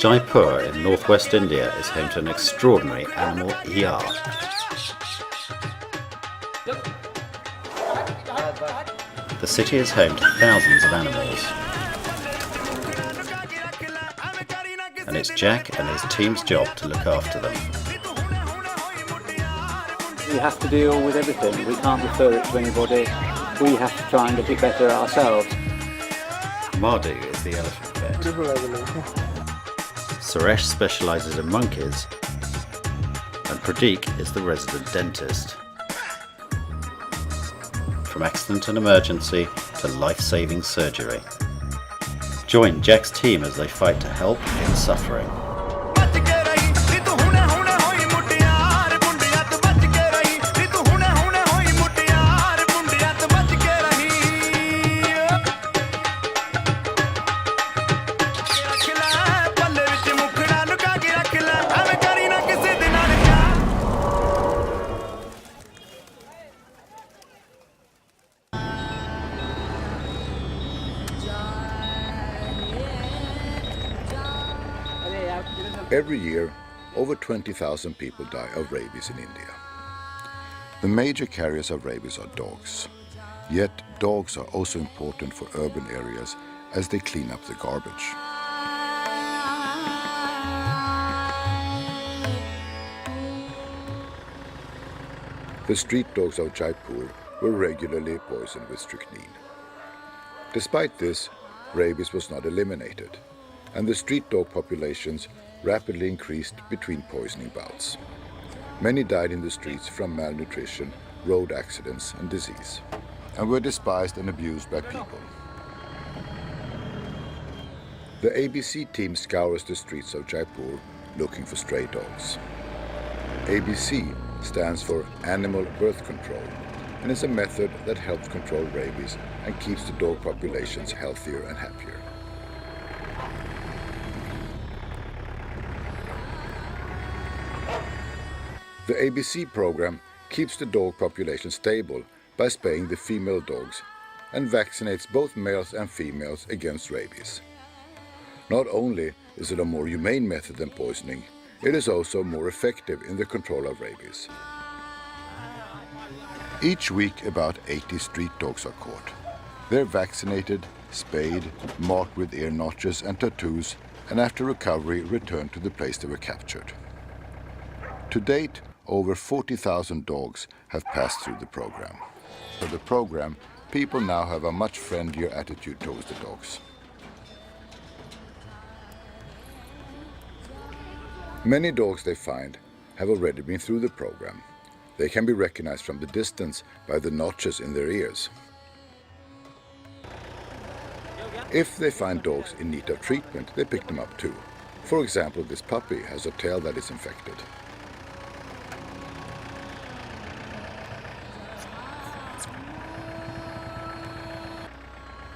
Jaipur in northwest India is home to an extraordinary animal ER. The city is home to thousands of animals. And it's Jack and his team's job to look after them. We have to deal with everything. We can't refer it to anybody. We have to try and get it better ourselves. Madhu is the elephant vet. Suresh specialises in monkeys. And Pradeep is the resident dentist. From accident and emergency to life-saving surgery. Join Jack's team as they fight to help in suffering. Every year, over 20,000 people die of rabies in India. The major carriers of rabies are dogs. Yet, dogs are also important for urban areas as they clean up the garbage. The street dogs of Jaipur were regularly poisoned with strychnine. Despite this, rabies was not eliminated, and the street dog populations rapidly increased between poisoning bouts. Many died in the streets from malnutrition, road accidents and disease, and were despised and abused by people. The ABC team scours the streets of Jaipur looking for stray dogs. ABC stands for Animal Birth Control and is a method that helps control rabies and keeps the dog populations healthier and happier. The ABC program keeps the dog population stable by spaying the female dogs and vaccinates both males and females against rabies. Not only is it a more humane method than poisoning, it is also more effective in the control of rabies. Each week, about 80 street dogs are caught. They're vaccinated, spayed, marked with ear notches and tattoos, and after recovery returned to the place they were captured. To date, over 40,000 dogs have passed through the program. For the program, people now have a much friendlier attitude towards the dogs. Many dogs they find have already been through the program. They can be recognized from the distance by the notches in their ears. If they find dogs in need of treatment, they pick them up too. For example, this puppy has a tail that is infected.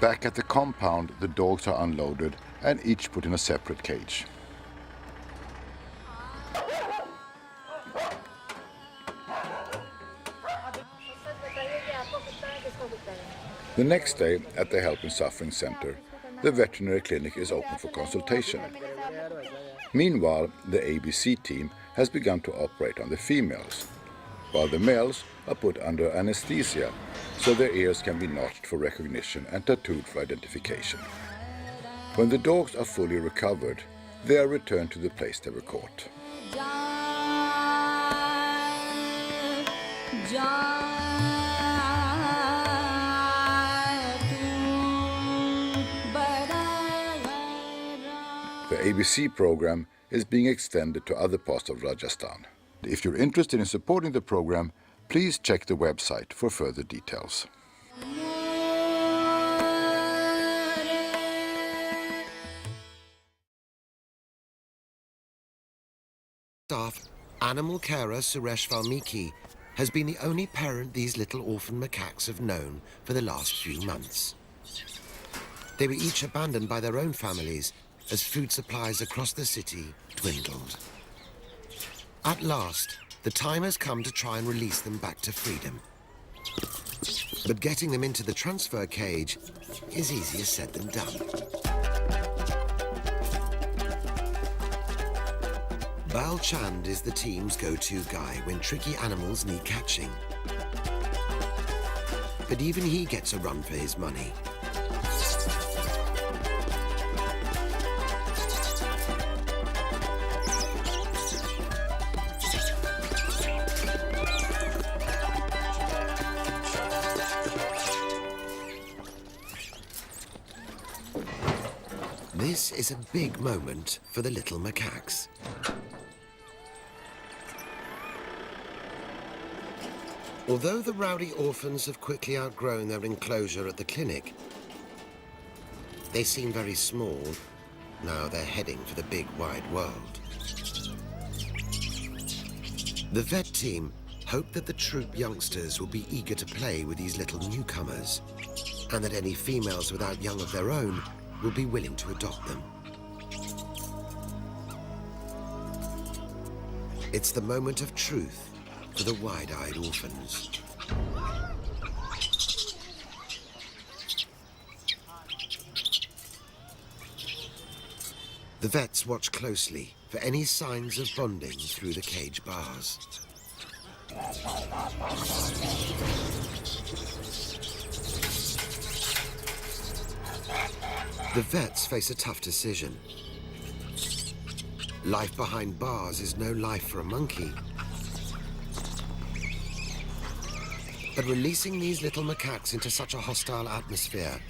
Back at the compound, the dogs are unloaded and each put in a separate cage. The next day, at the Help in Suffering Center, the veterinary clinic is open for consultation. Meanwhile, the ABC team has begun to operate on the females, while the males are put under anesthesia so their ears can be notched for recognition and tattooed for identification. When the dogs are fully recovered, they are returned to the place they were caught. The ABC program is being extended to other parts of Rajasthan. If you're interested in supporting the program, please check the website for further details. Staff, animal carer Suresh Valmiki has been the only parent these little orphan macaques have known for the last few months. They were each abandoned by their own families as food supplies across the city dwindled. At last, the time has come to try and release them back to freedom. But getting them into the transfer cage is easier said than done. Bal Chand is the team's go-to guy when tricky animals need catching. But even he gets a run for his money. This is a big moment for the little macaques. Although the rowdy orphans have quickly outgrown their enclosure at the clinic, they seem very small. Now they're heading for the big wide world. The vet team hope that the troop youngsters will be eager to play with these little newcomers, and that any females without young of their own will be willing to adopt them. It's the moment of truth for the wide-eyed orphans. The vets watch closely for any signs of bonding through the cage bars. The vets face a tough decision. Life behind bars is no life for a monkey. But releasing these little macaques into such a hostile atmosphere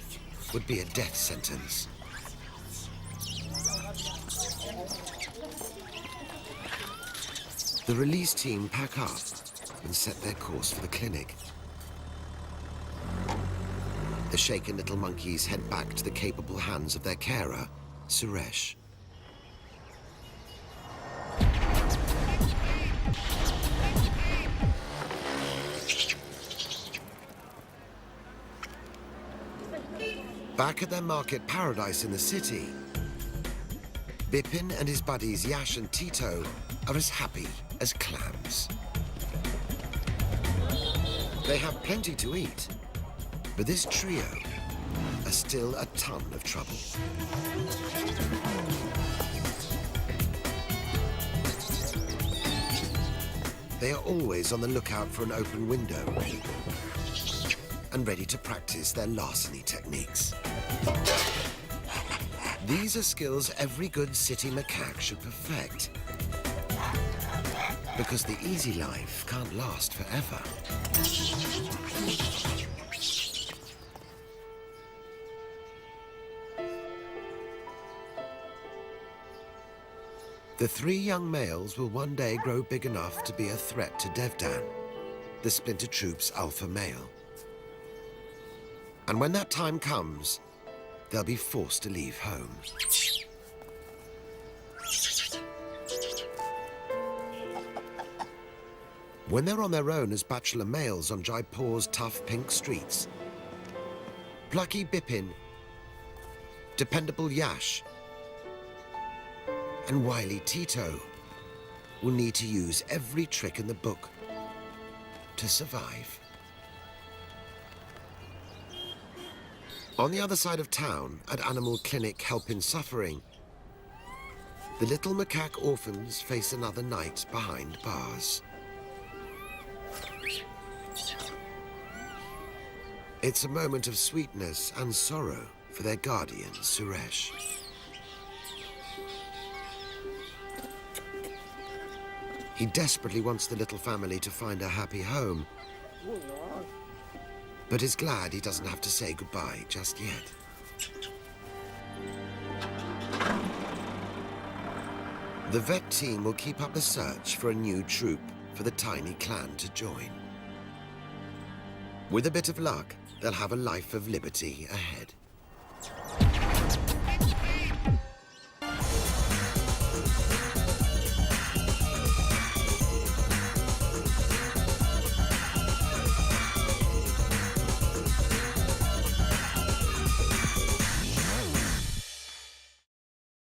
would be a death sentence. The release team pack up and set their course for the clinic. The shaken little monkeys head back to the capable hands of their carer, Suresh. Back at their market paradise in the city, Bipin and his buddies Yash and Tito are as happy as clams. They have plenty to eat, but this trio are still a ton of trouble. They are always on the lookout for an open window and ready to practice their larceny techniques. These are skills every good city macaque should perfect, because the easy life can't last forever. The three young males will one day grow big enough to be a threat to Devdan, the Splinter Troop's alpha male. And when that time comes, they'll be forced to leave home. When they're on their own as bachelor males on Jaipur's tough pink streets, plucky Bipin, dependable Yash, and wily Tito will need to use every trick in the book to survive. On the other side of town, at Animal Clinic Help in Suffering, the little macaque orphans face another night behind bars. It's a moment of sweetness and sorrow for their guardian, Suresh. He desperately wants the little family to find a happy home, but is glad he doesn't have to say goodbye just yet. The vet team will keep up the search for a new troop for the tiny clan to join. With a bit of luck, they'll have a life of liberty ahead.